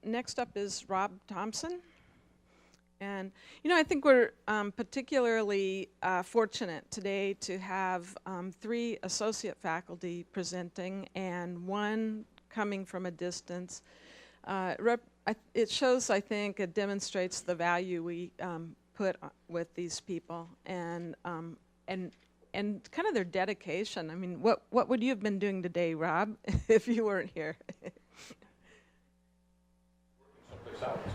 Next up is Rob Thompson. And, I think we're particularly fortunate today to have 3 associate faculty presenting and 1 coming from a distance. It shows, I think, it demonstrates the value we put with these people and kind of their dedication. I mean, what would you have been doing today, Rob, if you weren't here?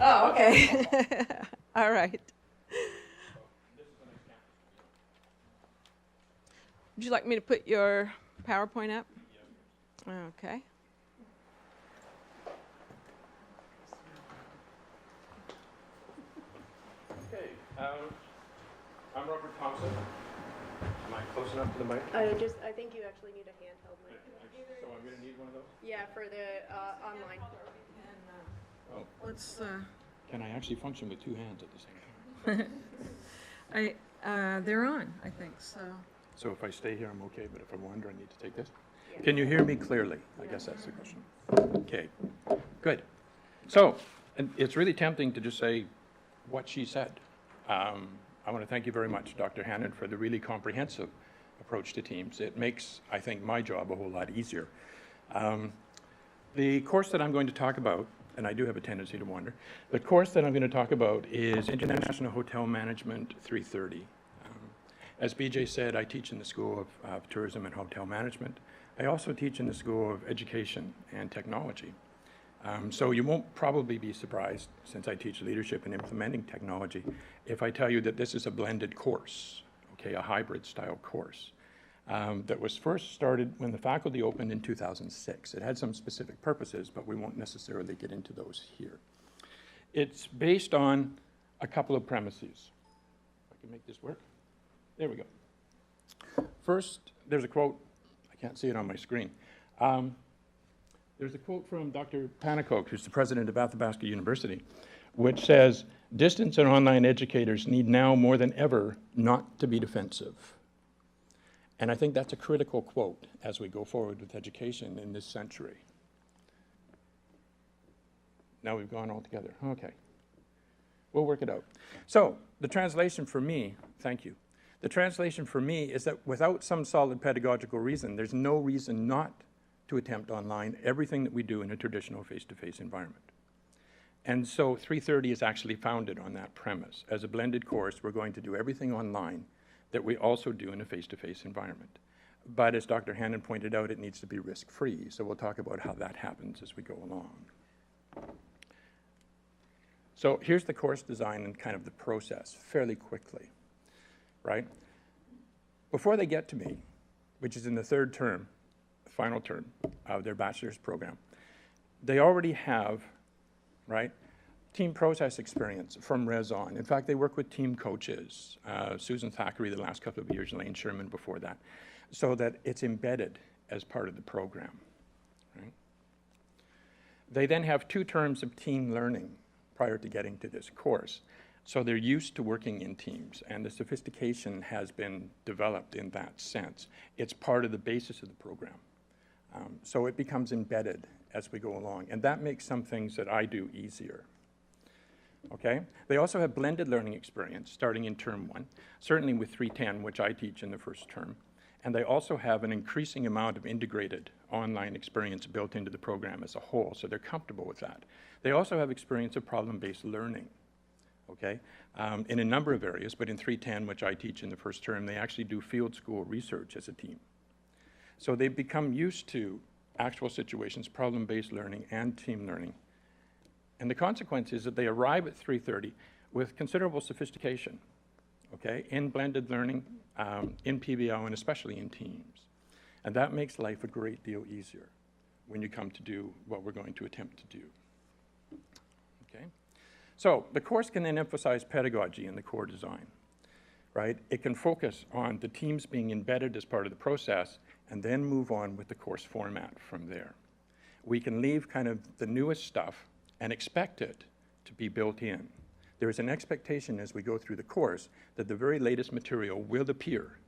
Oh, okay. All right. Would you like me to put your PowerPoint up? Okay. Okay. I'm Robert Thompson. Am I close enough to the mic? I think you actually need a handheld mic. So I'm going to need one of those? Yeah, for the online. Oh. Let's. Can I actually function with 2 hands at the same time? They're on, I think so. So if I stay here, I'm okay, but if I wander, I need to take this? Yeah. Can you hear me clearly? I guess that's the question. Okay, good. So, and it's really tempting to just say what she said. I want to thank you very much, Dr. Hannon, for the really comprehensive approach to teams. It makes, I think, my job a whole lot easier. The course that I'm going to talk about, and I do have a tendency to wander, the course that I'm going to talk about is International Hotel Management 330. As BJ said, I teach in the School of Tourism and Hotel Management. I also teach in the School of Education and Technology. So you won't probably be surprised, since I teach leadership and implementing technology, if I tell you that this is a blended course, okay, a hybrid style course. That was first started when the faculty opened in 2006. It had some specific purposes, but we won't necessarily get into those here. It's based on a couple of premises. If I can make this work. There we go. First, there's a quote. I can't see it on my screen. There's a quote from Dr. Panicoke, who's the president of Athabasca University, which says, "Distance and online educators need now more than ever not to be defensive." And I think that's a critical quote as we go forward with education in this century. Now we've gone all together. Okay. We'll work it out. So the translation for me, thank you. The translation for me is that without some solid pedagogical reason, there's no reason not to attempt online everything that we do in a traditional face-to-face environment. And so 330 is actually founded on that premise. As a blended course, we're going to do everything online that we also do in a face-to-face environment. But as Dr. Hannon pointed out, it needs to be risk-free. So we'll talk about how that happens as we go along. So here's the course design and kind of the process fairly quickly, right? Before they get to me, which is in the 3rd term, final term of their bachelor's program, they already have, right, team process experience from Res On. In fact, they work with team coaches, Susan Thackeray the last couple of years, Lane Sherman before that, so that it's embedded as part of the program, right? They then have 2 terms of team learning prior to getting to this course. So they're used to working in teams, and the sophistication has been developed in that sense. It's part of the basis of the program. So it becomes embedded as we go along, and that makes some things that I do easier. Okay? They also have blended learning experience starting in term 1, certainly with 310, which I teach in the 1st term. And they also have an increasing amount of integrated online experience built into the program as a whole, so they're comfortable with that. They also have experience of problem-based learning, okay, in a number of areas, but in 310, which I teach in the 1st term, they actually do field school research as a team. So they've become used to actual situations, problem-based learning, and team learning. And the consequence is that they arrive at 330 with considerable sophistication, okay, in blended learning, in PBL, and especially in teams. And that makes life a great deal easier when you come to do what we're going to attempt to do. Okay? So the course can then emphasize pedagogy in the core design, right? It can focus on the teams being embedded as part of the process and then move on with the course format from there. We can leave kind of the newest stuff and expect it to be built in. There is an expectation as we go through the course that the very latest material will appear,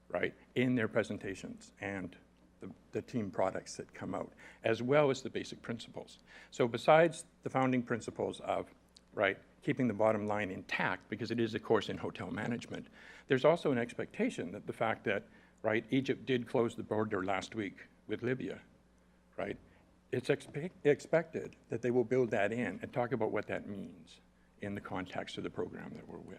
right, in their presentations and the team products that come out, as well as the basic principles. So besides the founding principles of, right, keeping the bottom line intact, because it is a course in hotel management, there's also an expectation that the fact that, right, Egypt did close the border last week with Libya, right? It's expected that they will build that in and talk about what that means in the context of the program that we're with,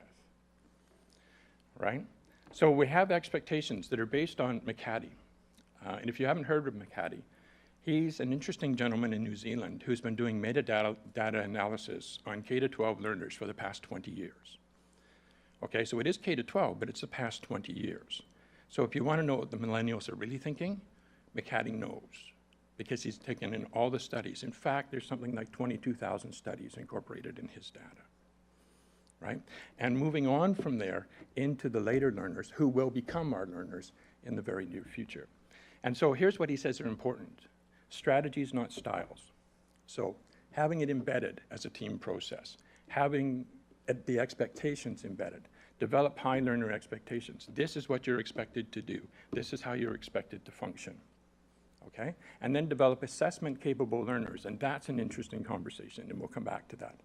right? So we have expectations that are based on McCaddy. And if you haven't heard of McCaddy, he's an interesting gentleman in New Zealand who's been doing metadata analysis on K-12 learners for the past 20 years. Okay, so it is K-12, but it's the past 20 years. So if you want to know what the millennials are really thinking, McCaddy knows, because he's taken in all the studies. In fact, there's something like 22,000 studies incorporated in his data, right? And moving on from there into the later learners who will become our learners in the very near future. And so here's what he says are important. Strategies, not styles. So having it embedded as a team process, having the expectations embedded, develop high learner expectations. This is what you're expected to do. This is how you're expected to function. Okay? And then develop assessment-capable learners, and that's an interesting conversation, and we'll come back to that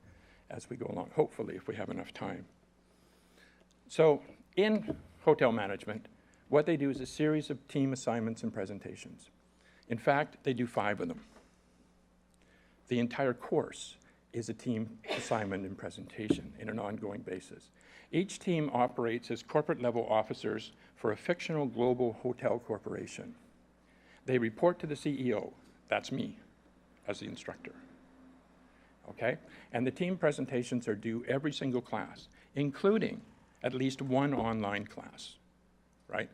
as we go along, hopefully, if we have enough time. So in hotel management, what they do is a series of team assignments and presentations. In fact, they do 5 of them. The entire course is a team assignment and presentation in an ongoing basis. Each team operates as corporate-level officers for a fictional global hotel corporation. They report to the CEO, that's me, as the instructor. Okay? And the team presentations are due every single class, including at least one online class, right?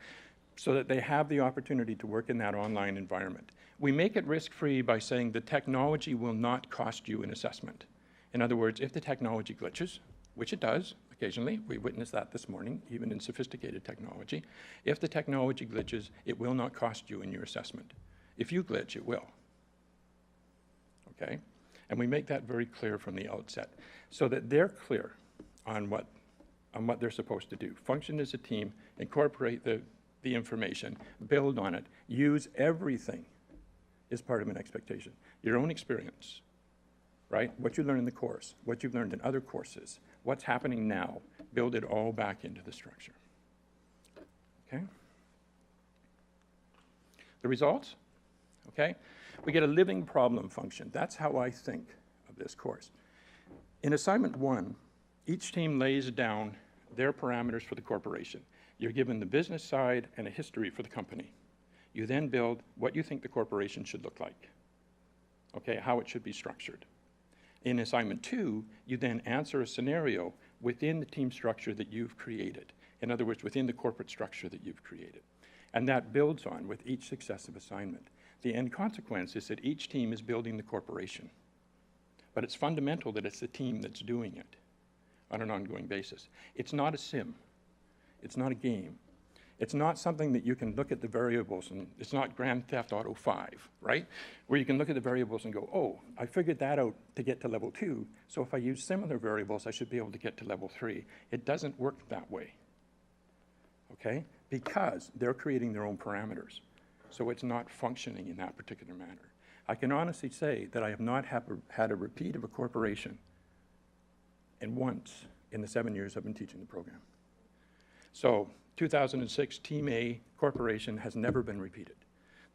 So that they have the opportunity to work in that online environment. We make it risk-free by saying the technology will not cost you an assessment. In other words, if the technology glitches, which it does occasionally, we witnessed that this morning, even in sophisticated technology. If the technology glitches, it will not cost you in your assessment. If you glitch, it will. Okay? And we make that very clear from the outset so that they're clear on what they're supposed to do. Function as a team, incorporate the information, build on it, use everything is part of an expectation. Your own experience, right? What you learn in the course, what you've learned in other courses, what's happening now, build it all back into the structure. Okay? The results, okay? We get a living problem function. That's how I think of this course. In assignment 1, each team lays down their parameters for the corporation. You're given the business side and a history for the company. You then build what you think the corporation should look like, okay, how it should be structured. In assignment 2, you then answer a scenario within the team structure that you've created. In other words, within the corporate structure that you've created. And that builds on with each successive assignment. The end consequence is that each team is building the corporation. But it's fundamental that it's the team that's doing it on an ongoing basis. It's not a sim. It's not a game. It's not something that you can look at the variables, and it's not Grand Theft Auto 5, right? Where you can look at the variables and go, oh, I figured that out to get to level 2, so if I use similar variables, I should be able to get to level 3. It doesn't work that way, okay? Because they're creating their own parameters, so it's not functioning in that particular manner. I can honestly say that I have not had a repeat of a corporation and once in the 7 years I've been teaching the program. So 2006 Team A corporation has never been repeated.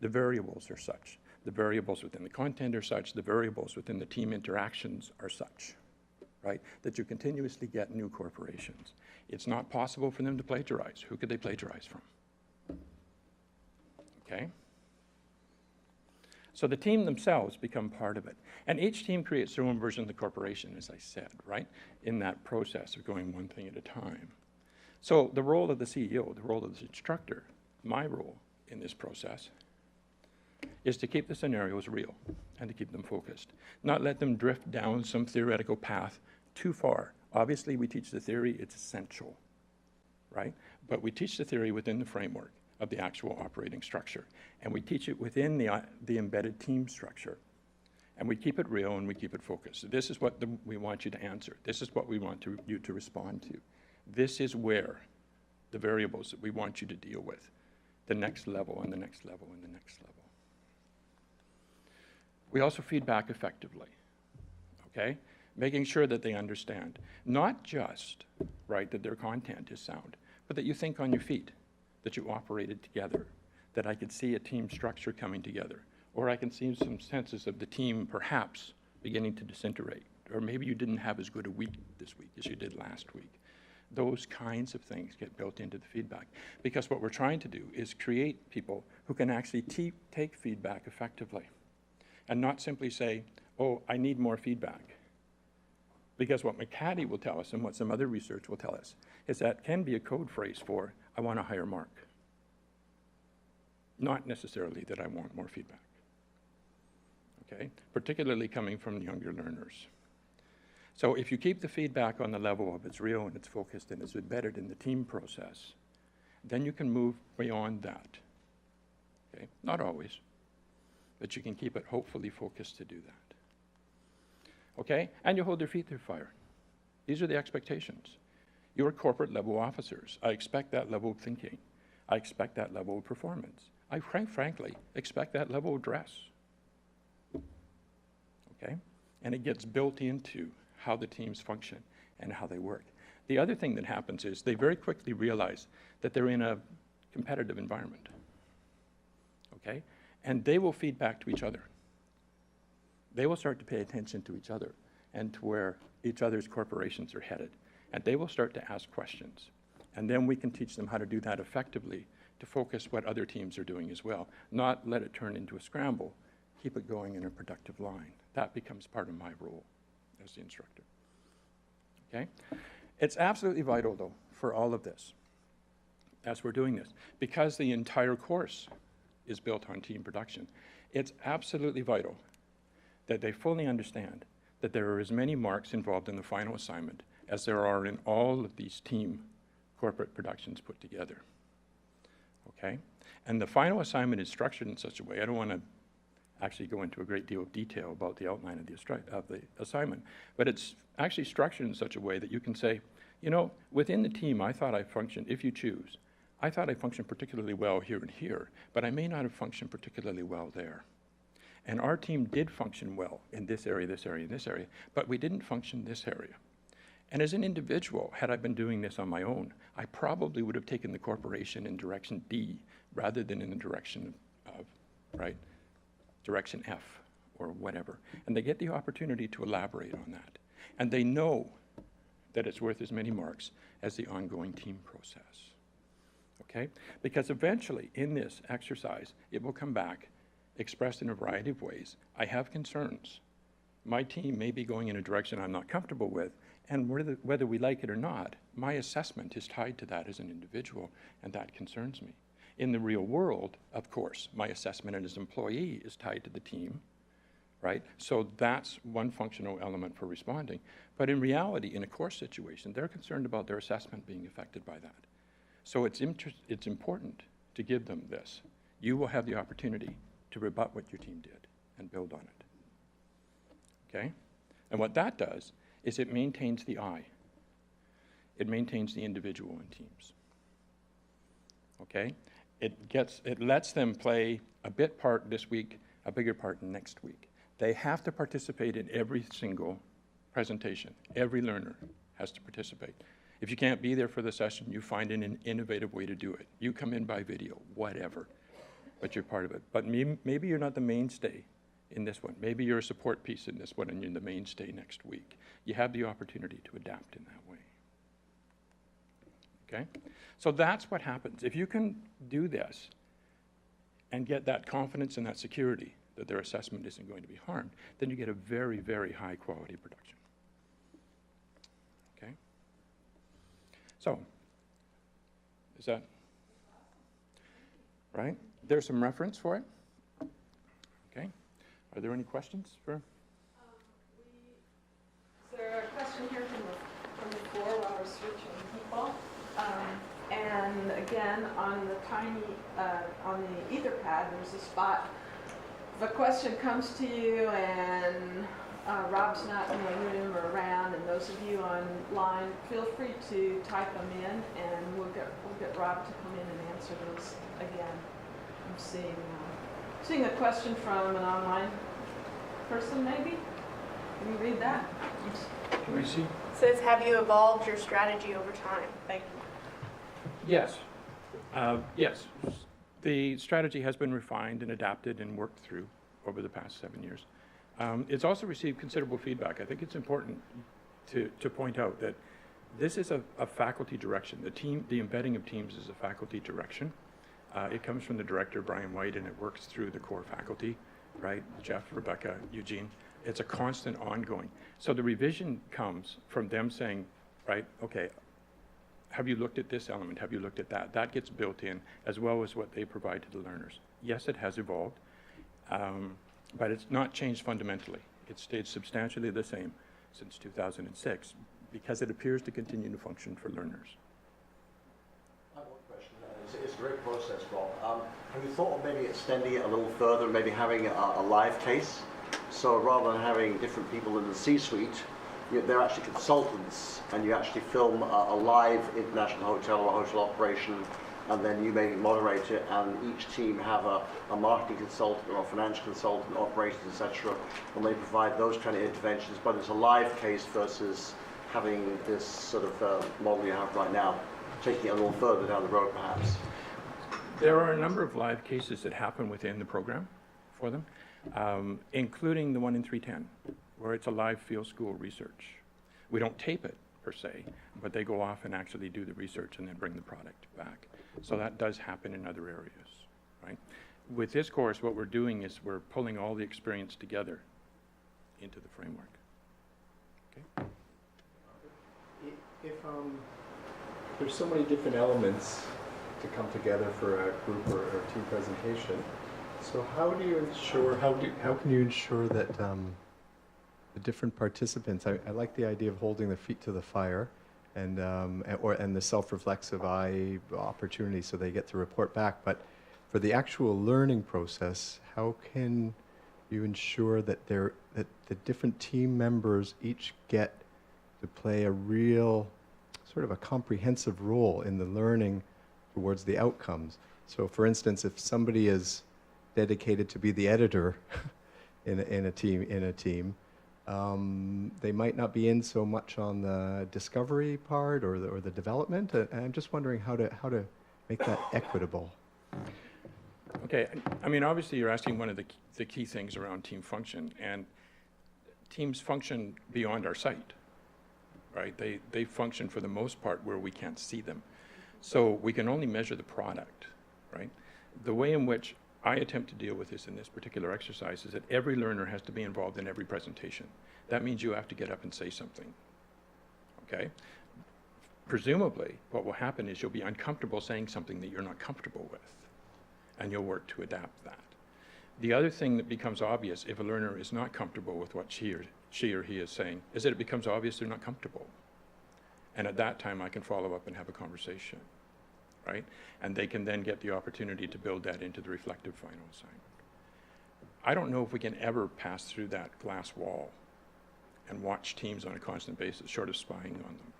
The variables are such. The variables within the content are such. The variables within the team interactions are such, right? That you continuously get new corporations. It's not possible for them to plagiarize. Who could they plagiarize from? Okay? So the team themselves become part of it. And each team creates their own version of the corporation, as I said, right? In that process of going one thing at a time. So the role of the CEO, the role of the instructor, my role in this process is to keep the scenarios real and to keep them focused, not let them drift down some theoretical path too far. Obviously, we teach the theory, it's essential, right? But we teach the theory within the framework of the actual operating structure, and we teach it within the embedded team structure, and we keep it real and we keep it focused. This is what we want you to answer. This is what we want you to respond to. This is where the variables that we want you to deal with the next level and the next level and the next level. We also feedback effectively, okay? Making sure that they understand, not just, right, that their content is sound, but that you think on your feet, that you operated together, that I could see a team structure coming together, or I can see some senses of the team perhaps beginning to disintegrate, or maybe you didn't have as good a week this week as you did last week. Those kinds of things get built into the feedback, because what we're trying to do is create people who can actually take feedback effectively and not simply say, oh, I need more feedback. Because what McCaddy will tell us and what some other research will tell us is that can be a code phrase for, I want a higher mark. Not necessarily that I want more feedback. Okay? Particularly coming from younger learners. So if you keep the feedback on the level of it's real and it's focused and it's embedded in the team process, then you can move beyond that. Okay? Not always, but you can keep it hopefully focused to do that. Okay? And you hold their feet to the fire. These are the expectations. You're corporate level officers. I expect that level of thinking. I expect that level of performance. I frankly expect that level of dress. Okay? And it gets built into how the teams function and how they work. The other thing that happens is they very quickly realize that they're in a competitive environment. Okay? And they will feed back to each other. They will start to pay attention to each other and to where each other's corporations are headed. And they will start to ask questions. And then we can teach them how to do that effectively to focus what other teams are doing as well, not let it turn into a scramble, keep it going in a productive line. That becomes part of my role as the instructor. Okay? It's absolutely vital, though, for all of this, as we're doing this, because the entire course is built on team production. It's absolutely vital that they fully understand that there are as many marks involved in the final assignment as there are in all of these team corporate productions put together. Okay? And the final assignment is structured in such a way, I don't want to actually go into a great deal of detail about the outline of the assignment, but it's actually structured in such a way that you can say, you know, within the team, I thought I functioned, if you choose, I thought I functioned particularly well here and here, but I may not have functioned particularly well there. And our team did function well in this area, this area, and this area, but we didn't function in this area. And as an individual, had I been doing this on my own, I probably would have taken the corporation in direction D rather than in the direction of, right, direction F or whatever. And they get the opportunity to elaborate on that. And they know that it's worth as many marks as the ongoing team process. Okay? Because eventually, in this exercise, it will come back expressed in a variety of ways. I have concerns. My team may be going in a direction I'm not comfortable with, and whether we like it or not, my assessment is tied to that as an individual, and that concerns me. In the real world, of course, my assessment as an employee is tied to the team, right? So that's one functional element for responding. But in reality, in a course situation, they're concerned about their assessment being affected by that. So it's important to give them this. You will have the opportunity to rebut what your team did and build on it. Okay? And what that does is it maintains the I. It maintains the individual in teams. Okay? It lets them play a bit part this week, a bigger part next week. They have to participate in every single presentation. Every learner has to participate. If you can't be there for the session, you find an innovative way to do it. You come in by video, whatever, but you're part of it. But maybe you're not the mainstay in this one. Maybe you're a support piece in this one and you're the mainstay next week. You have the opportunity to adapt in that way. Okay? So that's what happens. If you can do this and get that confidence and that security that their assessment isn't going to be harmed, then you get a very, very high quality production. Okay? So, is that right? There's some reference for it. Okay? Are there any questions for? Is there a question here from the floor while we're searching people? And again, on the tiny, on the Etherpad, there's a spot. If a question comes to you and Rob's not in the room or around, and those of you online, feel free to type them in, and we'll get Rob to come in and answer those again. I'm seeing a question from an online person, maybe? Can you read that? Can we see? It says, have you evolved your strategy over time? Thank you. Yes. Yes. The strategy has been refined and adapted and worked through over the past 7 years. It's also received considerable feedback. I think it's important to point out that this is a faculty direction. The embedding of teams is a faculty direction. It comes from the director, Brian White, and it works through the core faculty, right? Jeff, Rebecca, Eugene. It's a constant ongoing. So the revision comes from them saying, right, okay, have you looked at this element? Have you looked at that? That gets built in, as well as what they provide to the learners. Yes, it has evolved, but it's not changed fundamentally. It's stayed substantially the same since 2006, because it appears to continue to function for learners. I have one question. It's a great process, Rob. Have you thought of maybe extending it a little further, maybe having a live case? So rather than having different people in the C-suite, they're actually consultants, and you actually film a live international hotel or hotel operation, and then you may moderate it, and each team have a marketing consultant or a financial consultant, operations, etc., and they provide those kind of interventions, but it's a live case versus having this sort of model you have right now, taking it a little further down the road perhaps. There are a number of live cases that happen within the program for them, including the one in 310, where it's a live field school research. We don't tape it per se, but they go off and actually do the research and then bring the product back. So that does happen in other areas, right? With this course, what we're doing is we're pulling all the experience together into the framework. Okay. If there's so many different elements to come together for a group or team presentation, so how do you ensure, how can you ensure that the different participants, I like the idea of holding their feet to the fire and the self-reflexive eye opportunity so they get to report back, but for the actual learning process, how can you ensure that the different team members each get to play a real sort of a comprehensive role in the learning towards the outcomes? So for instance, if somebody is dedicated to be the editor in a team, they might not be in so much on the discovery part or the development. And I'm just wondering how to make that equitable. Okay, I mean, obviously you're asking one of the key things around team function, and teams function beyond our sight, right? They function for the most part where we can't see them. So we can only measure the product, right? The way in which I attempt to deal with this in this particular exercise is that every learner has to be involved in every presentation. That means you have to get up and say something, okay? Presumably, what will happen is you'll be uncomfortable saying something that you're not comfortable with, and you'll work to adapt that. The other thing that becomes obvious if a learner is not comfortable with what she or he is saying is that it becomes obvious they're not comfortable. And at that time, I can follow up and have a conversation, right? And they can then get the opportunity to build that into the reflective final assignment. I don't know if we can ever pass through that glass wall and watch teams on a constant basis, short of spying on them,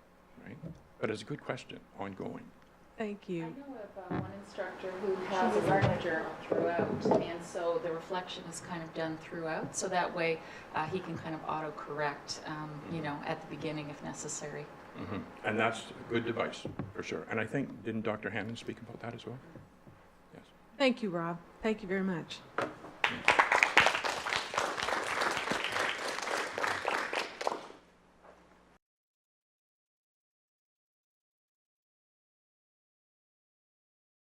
right? But it's a good question, ongoing. Thank you. I know of one instructor who has a learning journal throughout, and so the reflection is kind of done throughout, so that way he can kind of auto-correct, you know, at the beginning if necessary. Mm-hmm. And that's a good device, for sure. And I think, didn't Dr. Hannon speak about that as well? Yes. Thank you, Rob. Thank you very much.